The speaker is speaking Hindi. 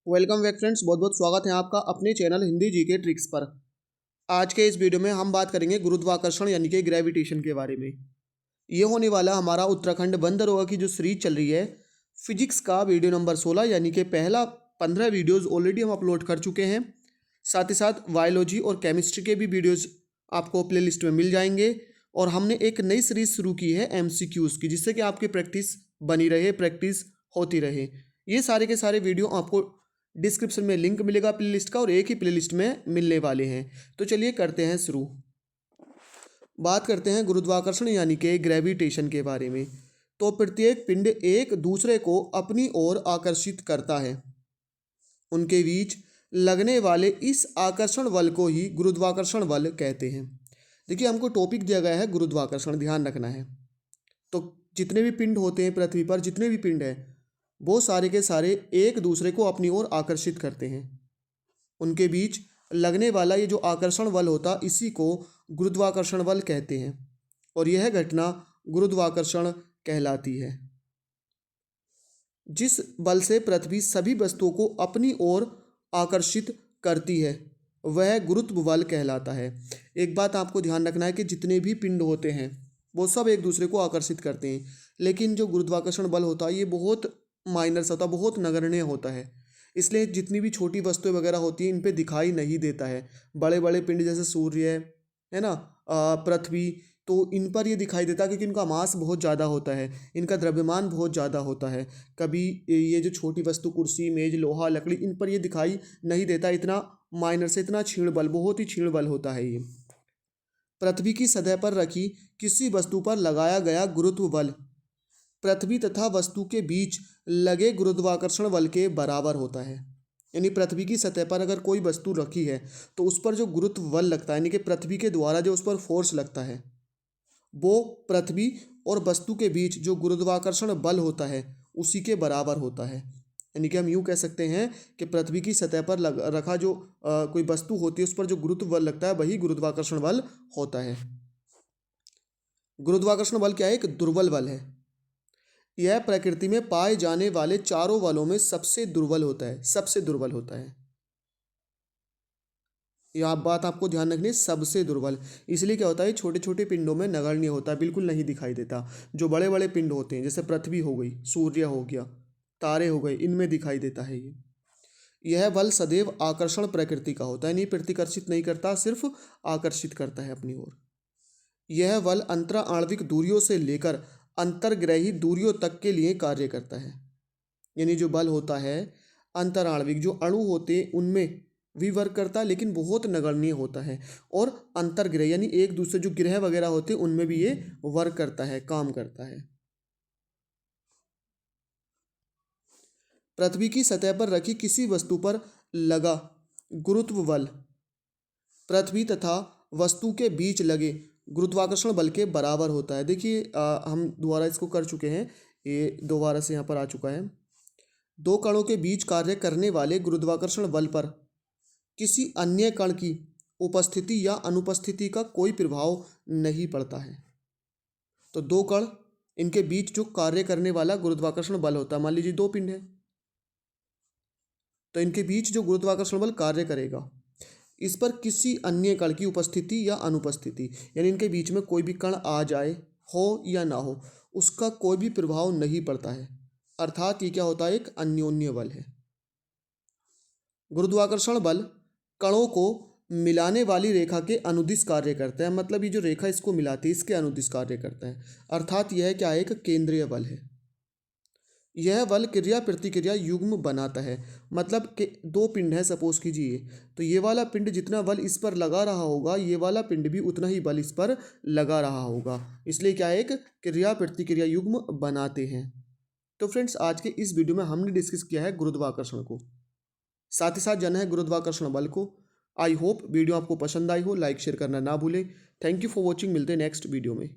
वेलकम बैक फ्रेंड्स, बहुत बहुत स्वागत है आपका अपने चैनल हिंदी जी के ट्रिक्स पर। आज के इस वीडियो में हम बात करेंगे गुरुत्वाकर्षण यानी कि ग्रेविटेशन के बारे में। ये होने वाला हमारा उत्तराखंड बंदरगाह की जो सीरीज चल रही है फिजिक्स का वीडियो नंबर 16 यानी कि पहला 15 वीडियोज़ ऑलरेडी हम अपलोड कर चुके हैं। साथ ही साथ बायोलॉजी और केमिस्ट्री के भी वीडियोज़ आपको प्ले लिस्ट में मिल जाएंगे। और हमने एक नई सीरीज शुरू की है MCQs की, जिससे कि आपकी प्रैक्टिस बनी रहे, प्रैक्टिस होती रहे। ये सारे के सारे वीडियो आपको डिस्क्रिप्शन में लिंक मिलेगा प्लेलिस्ट का, और एक ही प्लेलिस्ट में मिलने वाले हैं। तो चलिए करते हैं शुरू। बात करते हैं गुरुत्वाकर्षण यानी कि ग्रेविटेशन के बारे में। तो प्रत्येक पिंड एक दूसरे को अपनी ओर आकर्षित करता है। उनके बीच लगने वाले इस आकर्षण बल को ही गुरुत्वाकर्षण बल कहते हैं। देखिए, हमको टॉपिक दिया गया है गुरुत्वाकर्षण, ध्यान रखना है। तो जितने भी पिंड होते हैं पृथ्वी पर, जितने भी पिंड हैं, वो सारे के सारे एक दूसरे को अपनी ओर आकर्षित करते हैं। उनके बीच लगने वाला ये जो आकर्षण बल होता, इसी को गुरुत्वाकर्षण बल कहते हैं, और यह घटना गुरुत्वाकर्षण कहलाती है। जिस बल से पृथ्वी सभी वस्तुओं को अपनी ओर आकर्षित करती है, वह गुरुत्व बल कहलाता है। एक बात आपको ध्यान रखना है कि जितने भी पिंड होते हैं वो सब एक दूसरे को आकर्षित करते हैं, लेकिन जो गुरुत्वाकर्षण बल होता है ये बहुत माइनर सा होता, बहुत नगण्य होता है। इसलिए जितनी भी छोटी वस्तुएं वगैरह होती हैं इन पे दिखाई नहीं देता है। बड़े बड़े पिंड जैसे सूर्य है ना, पृथ्वी, तो इन पर ये दिखाई देता है क्योंकि इनका मास बहुत ज़्यादा होता है, इनका द्रव्यमान बहुत ज़्यादा होता है। कभी ये जो छोटी वस्तु कुर्सी, मेज, लोहा, लकड़ी, इन पर ये दिखाई नहीं देता। इतना माइनर से, इतना क्षीण बल, बहुत ही क्षीण बल होता है ये। पृथ्वी की सतह पर रखी किसी वस्तु पर लगाया गया गुरुत्व बल पृथ्वी तथा वस्तु के बीच लगे गुरुत्वाकर्षण बल के बराबर होता है। यानी पृथ्वी की सतह पर अगर कोई वस्तु रखी है तो उस पर जो गुरुत्व बल लगता है, यानी कि पृथ्वी के द्वारा जो उस पर फोर्स लगता है, वो पृथ्वी और वस्तु के बीच जो गुरुत्वाकर्षण बल होता है उसी के बराबर होता है। यानी कि हम यूँ कह सकते हैं कि पृथ्वी की सतह पर रखा जो कोई वस्तु होती है उस पर जो गुरुत्व बल लगता है वही गुरुत्वाकर्षण बल होता है। गुरुत्वाकर्षण बल क्या है? एक दुर्बल बल है। यह प्रकृति में पाए जाने वाले चारों बलों में सबसे दुर्बल होता है, सबसे दुर्बल होता है। यह बात आपको ध्यान रखनी है, सबसे दुर्बल। इसलिए क्या होता है, छोटे छोटे पिंडों में नगण्य होता है, बिल्कुल नहीं दिखाई देता। जो बड़े बड़े पिंड होते हैं जैसे पृथ्वी हो गई, सूर्य हो गया, तारे हो गए, इनमें दिखाई देता है ये। यह बल सदैव आकर्षण प्रकृति का होता है, नहीं प्रतिकर्षित नहीं करता, सिर्फ आकर्षित करता है अपनी ओर। यह बल अंतरा आणविक दूरियों से लेकर अंतर्ग्रही दूरियों तक के लिए कार्य करता है। यानी जो बल होता है अंतराणविक, जो अणु होते हैं उनमें भी वर्क करता है, लेकिन बहुत नगण्य होता है। और अंतर्ग्रह यानी एक दूसरे जो ग्रह वगैरह होते हैं उनमें भी ये वर्क करता है, काम करता है। पृथ्वी की सतह पर रखी किसी वस्तु पर लगा गुरुत्व बल पृथ्वी तथा वस्तु के बीच लगे गुरुत्वाकर्षण बल के बराबर होता है। देखिए, हम दोबारा इसको कर चुके हैं, ये दोबारा से यहाँ पर आ चुका है। दो कणों के बीच कार्य करने वाले गुरुत्वाकर्षण बल पर किसी अन्य कण की उपस्थिति या अनुपस्थिति का कोई प्रभाव नहीं पड़ता है। तो दो कण, इनके बीच जो कार्य करने वाला गुरुत्वाकर्षण बल होता है, मान लीजिए दो पिंड है, तो इनके बीच जो गुरुत्वाकर्षण बल कार्य करेगा, इस पर किसी अन्य कण की उपस्थिति या अनुपस्थिति, यानी इनके बीच में कोई भी कण आ जाए, हो या ना हो, उसका कोई भी प्रभाव नहीं पड़ता है। अर्थात ये क्या होता है? एक अन्योन्य बल है। गुरुत्वाकर्षण बल कणों को मिलाने वाली रेखा के अनुदिश कार्य करता है। मतलब ये जो रेखा इसको मिलाती है इसके अनुदिश कार्य करता है। अर्थात यह क्या है? एक केंद्रीय बल है। यह बल क्रिया प्रतिक्रिया युग्म बनाता है। मतलब कि दो पिंड है सपोज कीजिए, तो ये वाला पिंड जितना बल इस पर लगा रहा होगा, ये वाला पिंड भी उतना ही बल इस पर लगा रहा होगा। इसलिए क्या है? एक क्रिया प्रतिक्रिया युग्म बनाते हैं। तो फ्रेंड्स, आज के इस वीडियो में हमने डिस्कस किया है गुरुत्वाकर्षण को, साथ ही साथ जाना है गुरुत्वाकर्षण बल को। आई होप वीडियो आपको पसंद आई हो। लाइक शेयर करना ना भूलें। Thank you for watching. मिलते हैं नेक्स्ट वीडियो में।